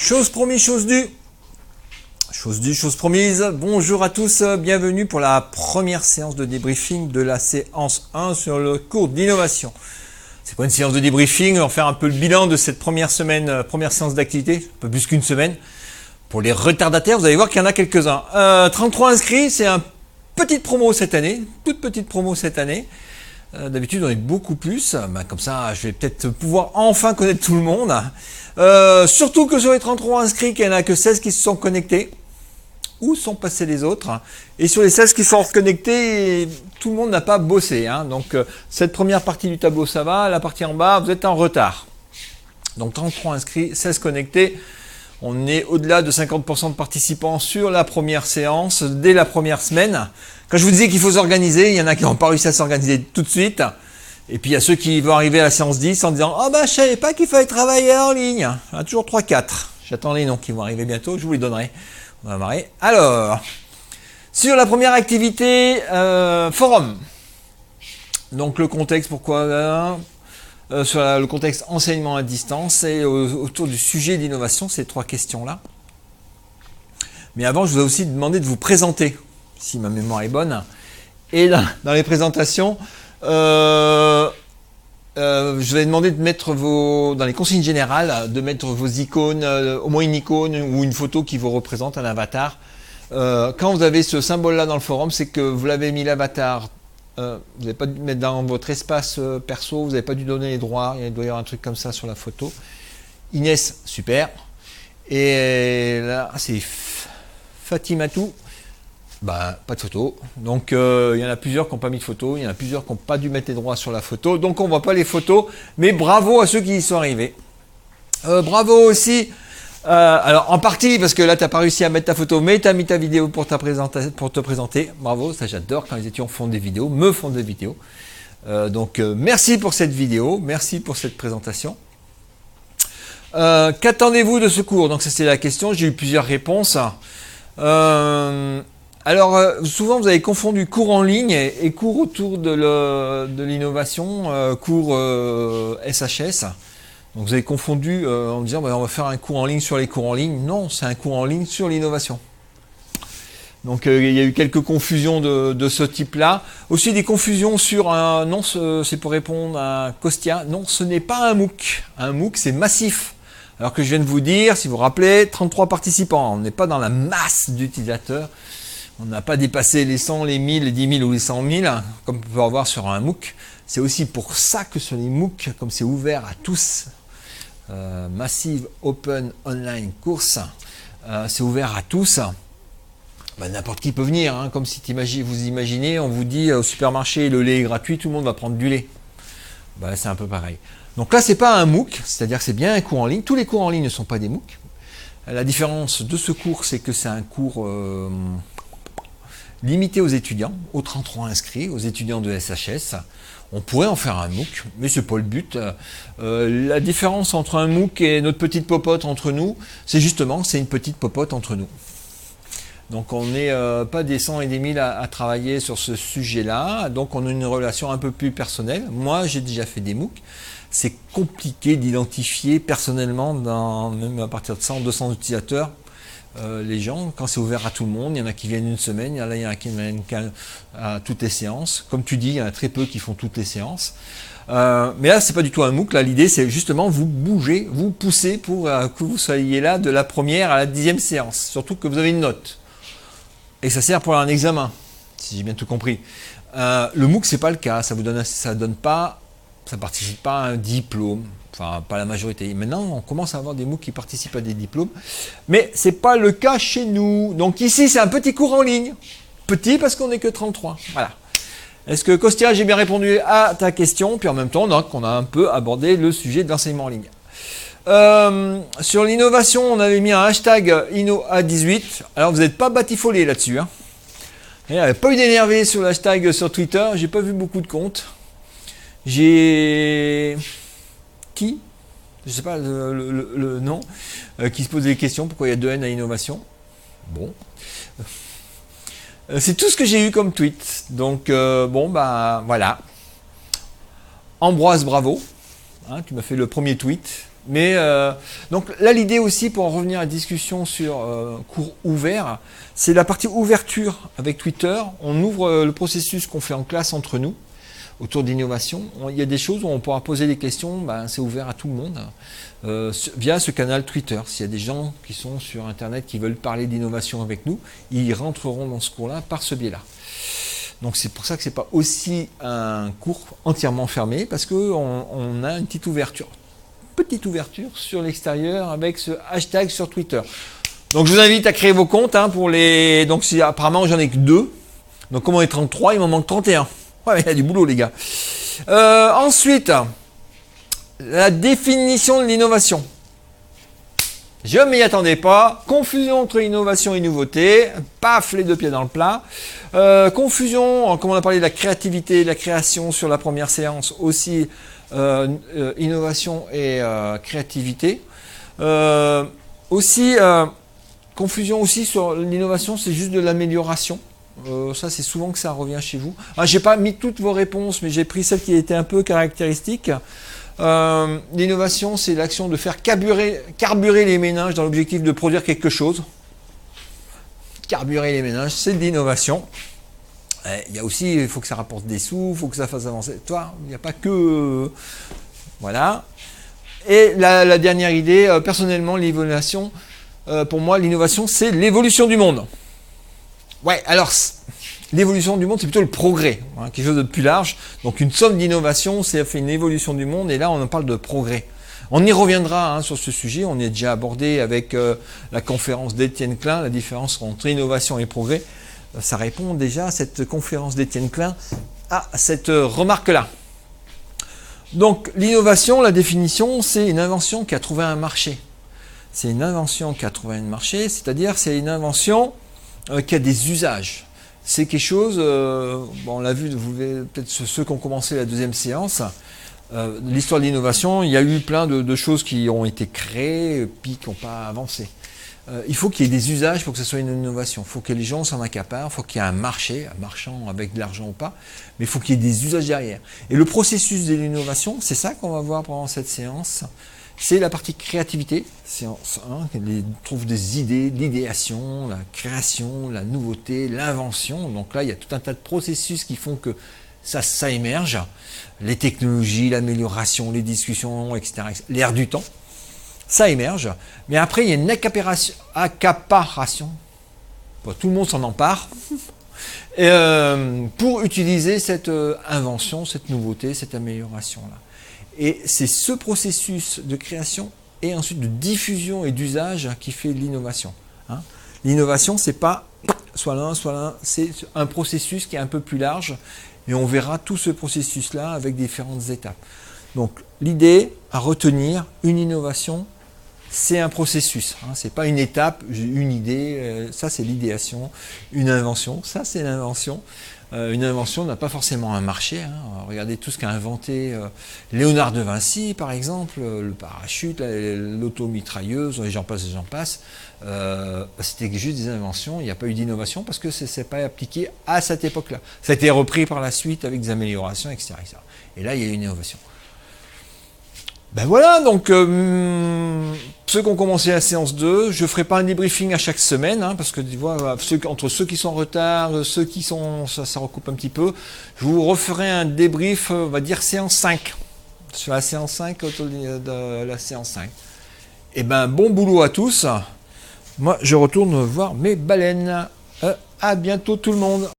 Chose promise, chose due. Chose due, chose promise. Bonjour à tous, bienvenue pour la première séance de débriefing de la séance 1 sur le cours d'innovation. C'est pas une séance de débriefing, on va faire un peu le bilan de cette première semaine, première séance d'activité, un peu plus qu'une semaine. Pour les retardataires, vous allez voir qu'il y en a quelques-uns. 33 inscrits, c'est une petite promo cette année, toute petite promo cette année. D'habitude, on est beaucoup plus. Comme ça, je vais peut-être pouvoir enfin connaître tout le monde. Surtout que sur les 33 inscrits, il n'y en a que 16 qui se sont connectés. Où sont passés les autres? Et sur les 16 qui sont connectés, tout le monde n'a pas bossé. Donc, cette première partie du tableau, ça va. La partie en bas, vous êtes en retard. Donc, 33 inscrits, 16 connectés. On est au-delà de 50% de participants sur la première séance, dès la première semaine. Quand je vous disais qu'il faut s'organiser, il y en a qui n'ont pas réussi à s'organiser tout de suite. Et puis il y a ceux qui vont arriver à la séance 10 en disant « Oh je savais pas qu'il fallait travailler en ligne ». Il y en a toujours 3-4. J'attends les noms qui vont arriver bientôt, je vous les donnerai. On va marrer. Alors, sur la première activité, forum. Donc le contexte, pourquoi sur le contexte enseignement à distance et autour du sujet d'innovation, ces 3 questions-là. Mais avant, je vous ai aussi demandé de vous présenter, si ma mémoire est bonne. Et dans les présentations, je vous ai demandé de mettre dans les consignes générales, de mettre vos icônes, au moins une icône ou une photo qui vous représente, un avatar. Quand vous avez ce symbole-là dans le forum, c'est que vous l'avez mis l'avatar. Vous n'avez pas dû mettre dans votre espace perso, vous n'avez pas dû donner les droits, il doit y avoir un truc comme ça sur la photo. Inès, super. Et là, c'est Fatimatou, pas de photo. Donc, il y en a plusieurs qui n'ont pas mis de photo, il y en a plusieurs qui n'ont pas dû mettre les droits sur la photo. Donc, on ne voit pas les photos, mais bravo à ceux qui y sont arrivés. Bravo aussi. Alors en partie parce que là tu n'as pas réussi à mettre ta photo, mais tu as mis ta vidéo pour te présenter. Bravo, ça j'adore quand les étudiants font des vidéos, me font des vidéos. Donc merci pour cette vidéo, merci pour cette présentation. Qu'attendez-vous de ce cours? Donc ça c'est la question, j'ai eu plusieurs réponses. Alors souvent vous avez confondu cours en ligne et cours autour de l'innovation, cours SHS. Donc vous avez confondu en disant on va faire un cours en ligne sur les cours en ligne. Non, c'est un cours en ligne sur l'innovation. Donc il y a eu quelques confusions de ce type-là. Aussi des confusions sur un... Non, c'est pour répondre à Costia. Non, ce n'est pas un MOOC. Un MOOC, c'est massif. Alors que je viens de vous dire, si vous vous rappelez, 33 participants. On n'est pas dans la masse d'utilisateurs. On n'a pas dépassé les 100, les 1000, les 10 000 ou les 100 000, comme on peut avoir sur un MOOC. C'est aussi pour ça que sur les MOOC, comme c'est ouvert à tous, Massive Open Online Course, c'est ouvert à tous, n'importe qui peut venir, comme si vous imaginez, on vous dit au supermarché le lait est gratuit, tout le monde va prendre du lait. C'est un peu pareil. Donc là c'est pas un MOOC, c'est-à-dire que c'est bien un cours en ligne, tous les cours en ligne ne sont pas des MOOC. La différence de ce cours, c'est que c'est un cours limité aux étudiants, aux 33 inscrits, aux étudiants de SHS. On pourrait en faire un MOOC, mais c'est pas le but. La différence entre un MOOC et notre petite popote entre nous, c'est justement, c'est une petite popote entre nous. Donc on n'est pas des 100 et des 1000 à travailler sur ce sujet-là, donc on a une relation un peu plus personnelle. Moi, j'ai déjà fait des MOOC. C'est compliqué d'identifier personnellement, même à partir de 100, 200 utilisateurs, les gens, quand c'est ouvert à tout le monde, il y en a qui viennent une semaine, il y en a qui viennent à toutes les séances. Comme tu dis, il y en a très peu qui font toutes les séances. Mais là, c'est pas du tout un MOOC. Là, l'idée, c'est justement vous bouger, vous pousser pour que vous soyez là de la première à la 10e séance. Surtout que vous avez une note. Et ça sert pour un examen, si j'ai bien tout compris. Le MOOC, c'est pas le cas. Ça participe pas à un diplôme. Enfin, pas la majorité. Maintenant, on commence à avoir des MOOC qui participent à des diplômes. Mais ce n'est pas le cas chez nous. Donc ici, c'est un petit cours en ligne. Petit parce qu'on n'est que 33. Voilà. Est-ce que, Costia, j'ai bien répondu à ta question? Puis en même temps, donc, on a un peu abordé le sujet de l'enseignement en ligne. Sur l'innovation, on avait mis un hashtag InnoA18. Alors, vous n'êtes pas batifolé là-dessus. Il n'y avait pas eu d'énervé sur le hashtag sur Twitter. J'ai pas vu beaucoup de comptes. J'ai... Qui? Je ne sais pas le nom, qui se pose des questions, pourquoi il y a 2 N à innovation. Bon. C'est tout ce que j'ai eu comme tweet. Donc, voilà. Ambroise, bravo. Tu m'as fait le premier tweet. Mais donc là, l'idée aussi, pour en revenir à la discussion sur cours ouvert, c'est la partie ouverture avec Twitter. On ouvre le processus qu'on fait en classe entre nous autour d'innovation. Il y a des choses où on pourra poser des questions, ben, c'est ouvert à tout le monde, via ce canal Twitter. S'il y a des gens qui sont sur Internet qui veulent parler d'innovation avec nous, ils rentreront dans ce cours-là par ce biais-là. Donc c'est pour ça que c'est pas aussi un cours entièrement fermé, parce qu'on a une petite ouverture sur l'extérieur avec ce hashtag sur Twitter. Donc je vous invite à créer vos comptes pour les. Donc apparemment j'en ai que 2. Donc comme on est 33, il m'en manque 31. Ouais, il y a du boulot les gars. Ensuite, la définition de l'innovation. Je ne m'y attendais pas. Confusion entre innovation et nouveauté. Paf, les deux pieds dans le plat. Confusion, comme on a parlé de la créativité, de la création sur la première séance, aussi innovation et créativité. Confusion aussi sur l'innovation, c'est juste de l'amélioration. Ça, c'est souvent que ça revient chez vous. J'ai pas mis toutes vos réponses, mais j'ai pris celles qui étaient un peu caractéristiques. L'innovation, c'est l'action de faire carburer les méninges dans l'objectif de produire quelque chose. Carburer les méninges, c'est de l'innovation. Il y a aussi, il faut que ça rapporte des sous, il faut que ça fasse avancer. Toi, il n'y a pas que... voilà. Et la dernière idée, personnellement, l'innovation, pour moi, l'innovation, c'est l'évolution du monde. Ouais, alors, l'évolution du monde, c'est plutôt le progrès, quelque chose de plus large. Donc, une somme d'innovation, c'est fait une évolution du monde, et là, on en parle de progrès. On y reviendra sur ce sujet, on y a déjà abordé avec la conférence d'Étienne Klein, la différence entre innovation et progrès. Ça répond déjà à cette conférence d'Étienne Klein, à cette remarque-là. Donc, l'innovation, la définition, c'est une invention qui a trouvé un marché. C'est une invention qui a trouvé un marché, c'est-à-dire c'est une invention qui a des usages. C'est quelque chose, on l'a vu, peut-être ceux qui ont commencé la deuxième séance, l'histoire de l'innovation, il y a eu plein de choses qui ont été créées, puis qui n'ont pas avancé. Il faut qu'il y ait des usages pour que ce soit une innovation. Il faut que les gens s'en accaparent, il faut qu'il y ait un marché, un marchand avec de l'argent ou pas, mais il faut qu'il y ait des usages derrière. Et le processus de l'innovation, c'est ça qu'on va voir pendant cette séance. C'est la partie créativité, séance 1, on trouve des idées, l'idéation, la création, la nouveauté, l'invention. Donc là, il y a tout un tas de processus qui font que ça émerge. Les technologies, l'amélioration, les discussions, etc. L'air du temps, ça émerge. Mais après, il y a une accaparation. Bon, tout le monde s'en empare. Pour utiliser cette invention, cette nouveauté, cette amélioration-là. Et c'est ce processus de création et ensuite de diffusion et d'usage qui fait l'innovation. L'innovation, c'est pas soit l'un, c'est un processus qui est un peu plus large et on verra tout ce processus-là avec différentes étapes. Donc l'idée à retenir, une innovation, c'est un processus. C'est pas une étape, une idée, ça c'est l'idéation, une invention, ça c'est l'invention. Une invention n'a pas forcément un marché. Regardez tout ce qu'a inventé Léonard de Vinci, par exemple, le parachute, l'automitrailleuse, et j'en passe, c'était juste des inventions. Il n'y a pas eu d'innovation parce que ce n'est pas appliqué à cette époque-là. Ça a été repris par la suite avec des améliorations, etc. Et là, il y a eu une innovation. Ben voilà, donc ceux qui ont commencé la séance 2, je ne ferai pas un débriefing à chaque semaine, parce que tu vois, entre ceux qui sont en retard, ceux qui sont, ça recoupe un petit peu, je vous referai un débrief, on va dire séance 5, sur la séance 5, autour de la séance 5. Et ben bon boulot à tous, moi je retourne voir mes baleines, à bientôt tout le monde.